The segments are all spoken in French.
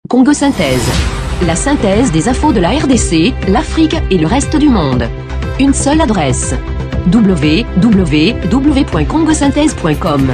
Congo Synthèse. La synthèse des infos de la RDC, l'Afrique et le reste du monde. Une seule adresse. www.congosynthèse.com.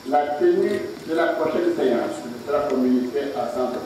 La tenue de la prochaine séance sera communiquée à Saint-Ouen.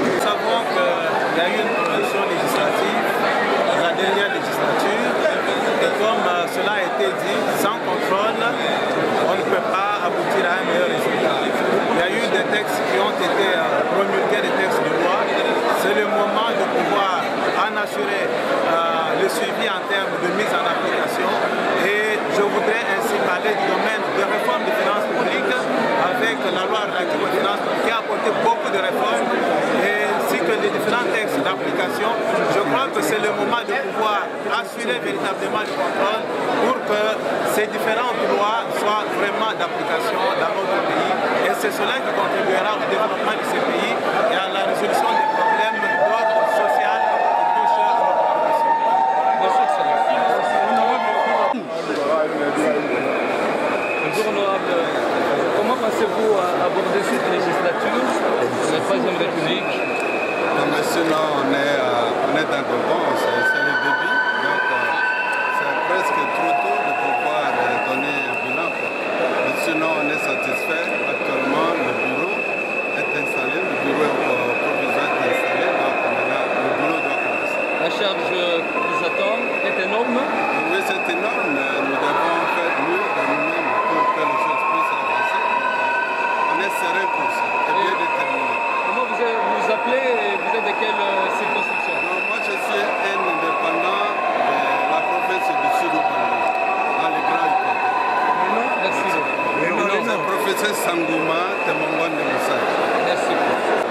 Nous savons qu'il y a eu une convention législative dans la dernière législature et comme cela a été dit, sans contrôle, on ne peut pas aboutir à un meilleur résultat. Il y a eu des textes qui ont été promulgués, des textes de loi. C'est le moment de pouvoir en assurer le suivi en termes de mise en application et je voudrais ainsi parler du domaine de réforme des finances publiques avec la loi relative aux finances qui a apporté beaucoup de réformes ainsi que les différents textes d'application. Je crois que c'est le moment de pouvoir assurer véritablement le contrôle pour que ces différentes lois soient vraiment d'application dans notre pays et c'est cela qui contribuera au développement de ces pays et à la résolution des problèmes d'ordre social qui touchent à notre population. Merci, Bonjour honorable, comment pensez-vous aborder cette législature, la 3e République? Sinon on est dans le bon, c'est le début, donc c'est presque trop tôt de pouvoir donner un bilan. Mais sinon on est satisfait, actuellement le bureau est installé, le bureau provisoire est installé, donc maintenant le bureau doit commencer. La charge qui vous attend est énorme? Oui, c'est énorme, nous devons faire mieux de nous-mêmes pour que les choses puissent avancer. On est serré pour ça, et bien déterminé. Comment vous appelez et vous êtes de quelle circonscription? Moi je suis un indépendant de la province du Sud-Ouest, dans les grands Ikoto. Merci beaucoup. C'est le professeur Sangouma Temongon de Moussa. Merci beaucoup.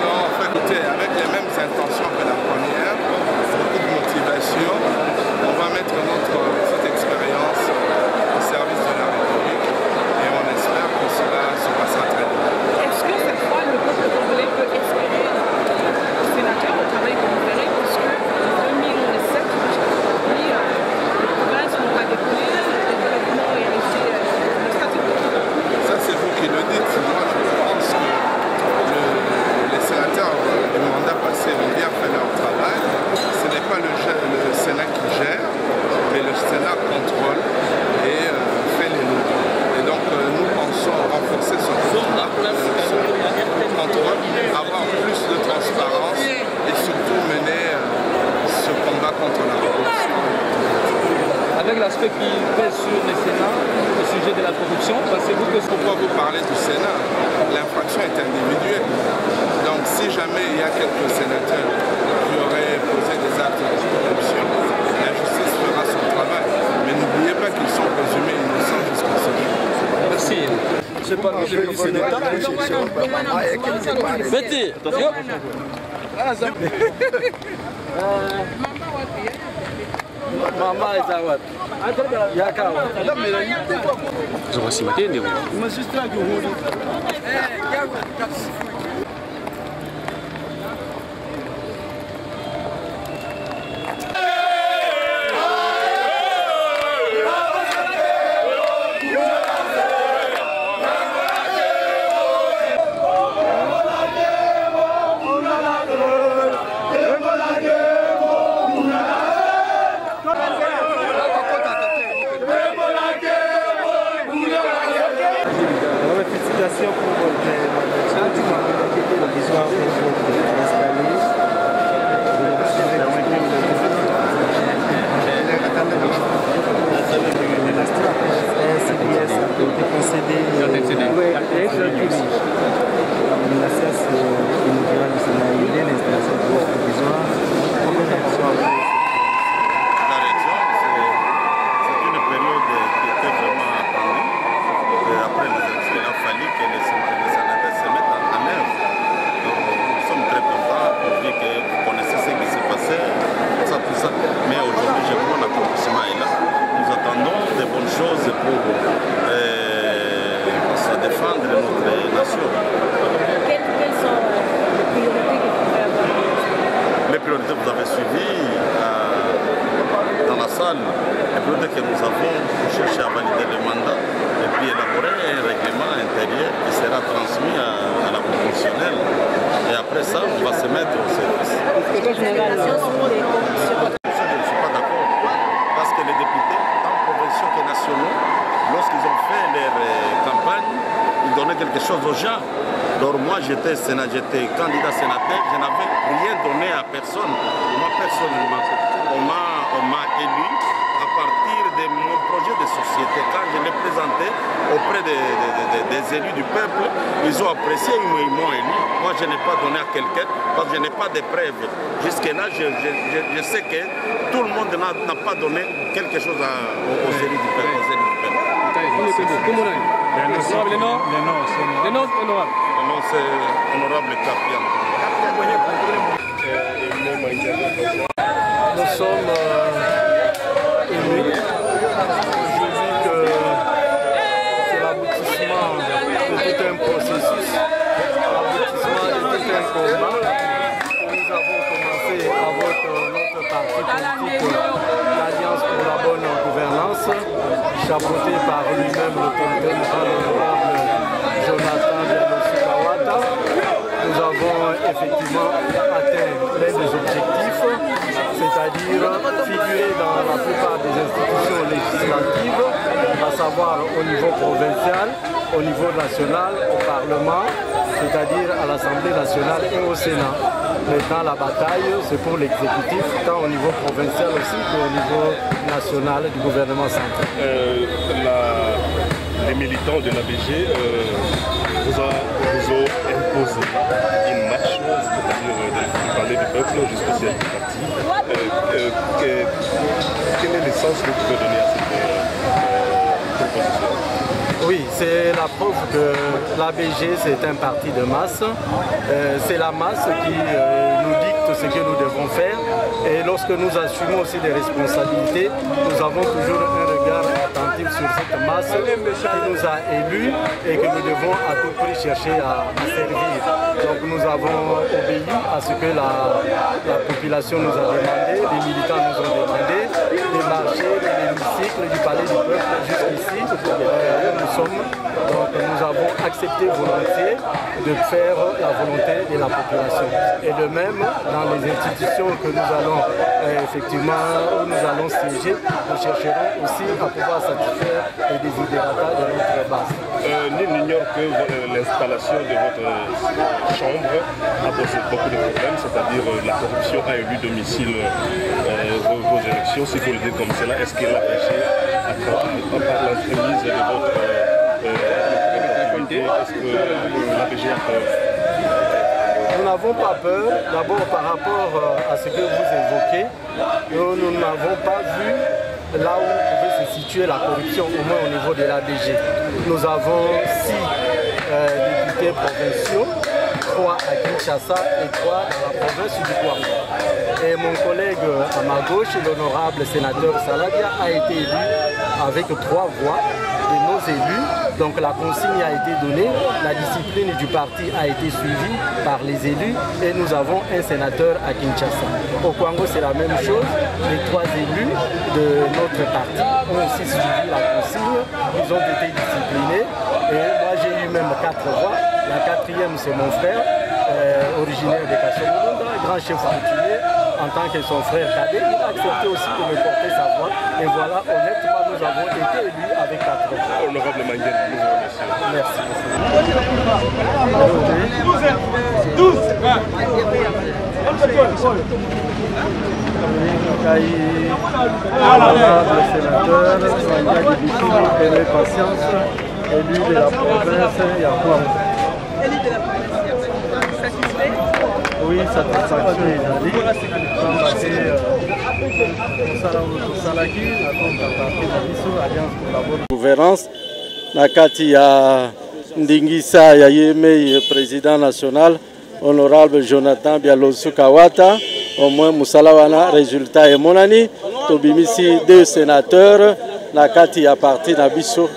Non, en fait, avec les mêmes intentions que la première, beaucoup de motivation. On va mettre notre petite expérience au service de la République et on espère que cela se passera très bien. Est-ce que cette fois le peuple congolais peut espérer au sénateur au travail que vous verrez parce que en 2007, aujourd'hui, les provinces n'ont pas décollé, le développement est resté le statu quo? Ça c'est vous qui le dites. Moi je pense que les sénateurs du mandat passé ont bien fait leur travail. Ce n'est pas le Sénat qui gère, mais le Sénat contrôle et fait les lois. Et donc nous pensons renforcer ce contrôle, avoir plus de transparence et surtout mener ce combat contre la corruption. Avec l'aspect qui pèse sur le Sénat au sujet de la corruption, pensez-vous que... Pourquoi vous parlez du Sénat? L'infraction est individuelle. Donc si jamais il y a quelques sénateurs qui auraient posé des actes de corruption, la justice fera son travail. Mais n'oubliez pas qu'ils sont présumés innocents jusqu'à ce jour. Merci. C'est pas le chef du Sénat. Betty, attention. Mama Zawad. Yakawa. Zoasi matende huyo. Magistrat juhudi. Félicitations pour votre provisoire installé. chose pour se défendre notre nation. Quelles sont les priorités que vous pouvez avoir? Les priorités que vous avez suivies dans la salle, les priorités que nous avons pour chercher à valider le mandat et puis élaborer un règlement intérieur qui sera transmis à la professionnelle. Et après ça, on va se mettre au service. Les déclarations sur les conditions. Je ne suis pas d'accord parce que les députés, tant provinciaux que nationaux, lorsqu'ils ont fait leur campagne, ils donnaient quelque chose aux gens. Alors moi j'étais candidat sénateur, je n'avais rien donné à personne. Moi personnellement, on m'a élu à partir de mon projet de société. Quand je l'ai présenté auprès des élus du peuple, ils ont apprécié, ils m'ont élu. Moi je n'ai pas donné à quelqu'un parce que je n'ai pas de preuves. Jusque-là, je sais que tout le monde n'a pas donné quelque chose aux élus du peuple. Les noms honorables. Non, c'est honorable Kapian. Nous sommes unis. Je dis que c'est l'aboutissement de tout un processus, l'aboutissement de tout un combat. Nous avons commencé avec notre parti politique, l'Alliance pour la bonne gouvernance, chapeauté par lui-même l'autorité morale honorable Jonathan Bialosu Kawata. Nous avons effectivement atteint l'un des objectifs, c'est-à-dire figurer dans la plupart des institutions législatives, à savoir au niveau provincial, au niveau national, au Parlement, c'est-à-dire à l'Assemblée nationale et au Sénat. Maintenant, la bataille, c'est pour l'exécutif, tant au niveau provincial aussi qu'au niveau national du gouvernement central. Les militants de l'ABG vous ont imposé une marche, c'est-à-dire de parler du peuple jusqu'au siège du parti. Quel est le sens que vous pouvez donner à cette proposition? Oui, c'est la preuve que l'ABG c'est un parti de masse. C'est la masse qui nous dicte ce que nous devons faire. Et lorsque nous assumons aussi des responsabilités, nous avons toujours un regard attentif sur cette masse qui nous a élus et que nous devons à tout prix chercher à servir. Donc nous avons obéi à ce que la population nous a demandé, les militants nous ont demandé, de marcher de l'hémicycle du Palais du Peuple jusqu'ici. Donc nous avons accepté volontiers de faire la volonté de la population. Et de même, dans les institutions que nous allons effectivement, où nous allons siéger, nous chercherons aussi à pouvoir satisfaire les desiderata de notre base. Nul n'ignore que l'installation de votre chambre a posé beaucoup de problèmes, c'est-à-dire la corruption a élu domicile vos élections, si vous le dites comme cela. Est-ce que l'ABG par l'entremise de votre est-ce que l'ABG a peur? Nous n'avons pas peur, d'abord par rapport à ce que vous évoquez, nous n'avons pas vu là où pouvait se situer la corruption, au moins au niveau de l'ABG. Nous avons 6 députés provinciaux, 3 à Kinshasa et 3 dans la province du Kwango. Et mon collègue à ma gauche, l'honorable sénateur Saladia, a été élu avec 3 voix de nos élus. Donc la consigne a été donnée, la discipline du parti a été suivie par les élus et nous avons un sénateur à Kinshasa. Au Kwango, c'est la même chose. Les 3 élus de notre parti ont aussi suivi la consigne. Ils ont été disciplinés et moi j'ai eu même 4 voix. La 4e, c'est mon frère, originaire de Kachomolunda, grand chef coutumier. En tant que son frère cadet, il a accepté aussi de me porter sa voix. Et voilà, honnêtement, nous avons été élus avec 4 voix. Honorable Manguel, nous vous remercions. Merci. 12. Honorable sénateur, Manguel Bikini, Aimé Patience, élu de la province Yakouam. Élu de la province, satisfait? Oui, satisfaction est gouvernance nakati ya ndingisa ya yeme président national honorable Jonathan Bialosu Kawata au moins musala wana résultat et monani tobimisi 2 sénateurs na kati ya parti na biso.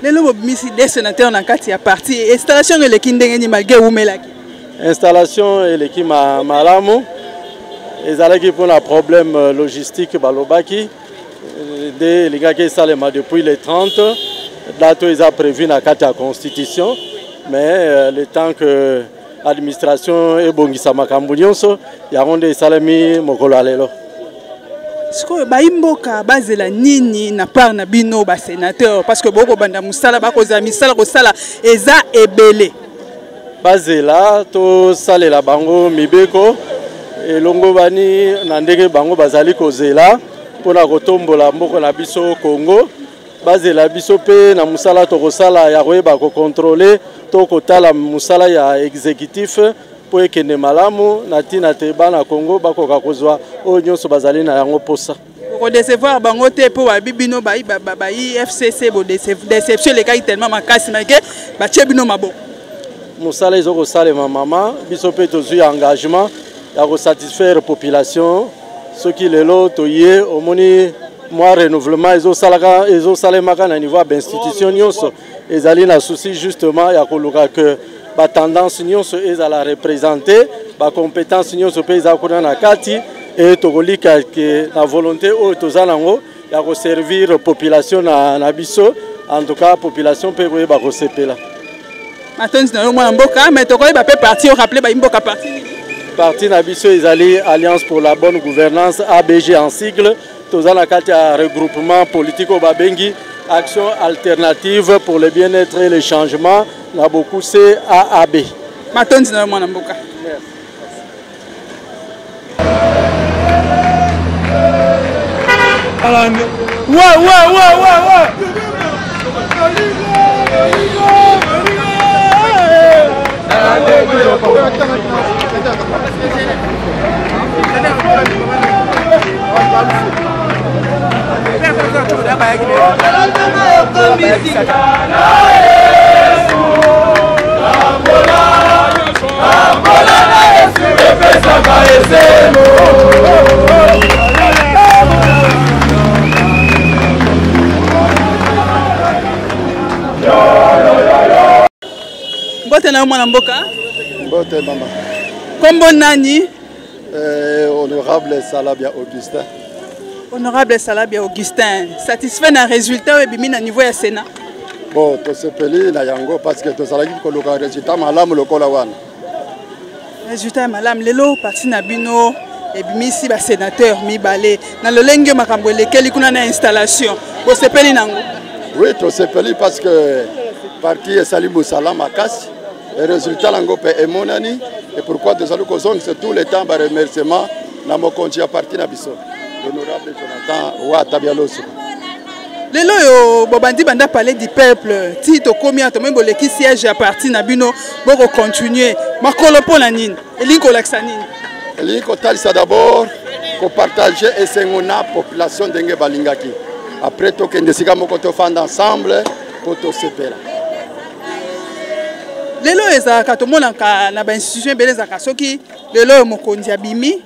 Lelo bimisi des sénateurs na kati ya parti installation eleki ndenge ni malgré umelaki. Installation eleki malamu ezalaki mpona problème logistique balobaki de elingaki esalema depuis le 30 date eza prévu na kati ya constitution mais le temps que administration ebongisa makambo nyonso yango nde esalemi mokolo ya lelo. Sikoyo baimboka bazela nini na part na bino ba sénateur parce que boko banda musala bakoza misala kosala eza ebele bazela to salela bango mibeko elongo bani na ndenge bango bazali kozela mpona kotombola mboko na biso Congo bazela biso pe na musala to kosala ya koyeba kokontrole to kotala musala ya exécutif po ekende malamu na tina te bana Congo bakoka kozwa oyo nyonso bazali na yango posa ko décevoir bango te po babino ba FCC bo déception le kai tellement makasi make ba chebino mabo musala ezoko salema mama biso pe tozwi engagement ya ko satisfaire population soki lelo toye omoni moi renouvellement ezosalemaka na niveau ya institution nyonso ezali na souci justement ya koluka que ba tendance nyonso ezala représenter ba compétence nyonso pe eza kuna na kati et tokolika ke na volonté oyo toza nango ya ko servir population na biso en tout cas population pe koyeba kosepela matonzi na yo mwana mboka mais tokoyeba pe parti o rappeler ba mboka parti na biso ezali Alliance pour la bonne gouvernance ABG en sigle toza na kati ya regroupement politique o babengi action alternative pour le bien-être et le changement na beaucoup c'est AAB matonzi na yo mwana mboka. Mbote na mwana mboka? Mbote mama. Kombo nani? Honorable Salabia Augustin. Honorable Salabia Augustin, satisfait na résultat et bimi na niveau ya Sénat? Bon, to sepeli na yango parce que to salaki ko loka résultat malamu lokola wana. Résultat malamu lelo parti na bino et bimi si ba sénateur mibale na lolenge makambo lekeli kuna na installation. Ko sepeli nango? Oui, to sepeli parce que parti esali musala makasi et résultat lango pe emonani et pourquoi de salu ko zone c'est tout le temps ba remerciement na mokonzi ya parti na biso. Honorable Jonathan Watabialoso. Lelo yo bobandi banda parler du peuple ti to komi atomé boleki siège à parti na bino boko continuer makolo pona nini elinko laksa nini elinko talisa d'abord ko partager et sengona population ndenge balingaki après to kende sika moko to fanda ensemble pour to sepela lelo ezaka to mona na ba institution beleza ka soki lelo mokonzi abimi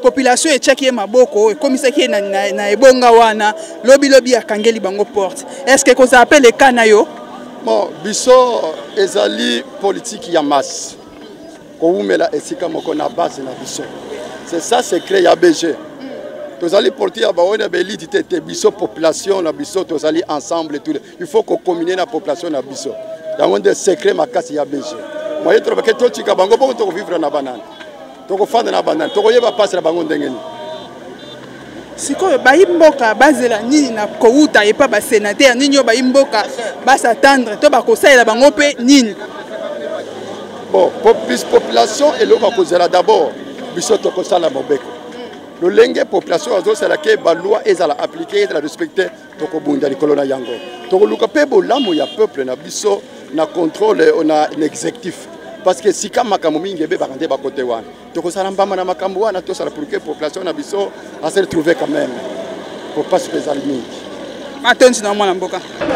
population etiaki maboko ekomisaki na ebonga wana lobi akangeli bango porte est-ce que koza appelle le cas na yo bon biso ezali politique ya masse ko umela esika moko na base na biso c'est ça secret ya BG tozali porter ya baona beliti te biso population na biso tozali ensemble tout il faut ko commune na population na biso dans des secrets makasi ya BG moye troba ke to tika bango bongo to vivre na banane toko fanda na banane toko yeba passe na bango ndengeni sikoyo baimboka bazela nini na kouta et pas ba sénateur nini yo baimboka basa tendre to ba kosaela bango pe nini bon population et loko kozela d'abord biso to kosala mobeko le lenge population azo sala ke ba loi ezala appliquer ezala respecter toko bunda likolo na yango toko luka pe bolamu ya peuple na biso na contrôle on a un exécutif parce que si comme makambo mingi be bakande ba côté wana toko sala mbama na makambo wana to sala pour que population na biso a se retrouver quand même pour pas se peser mingi matonzi na mwana mboka la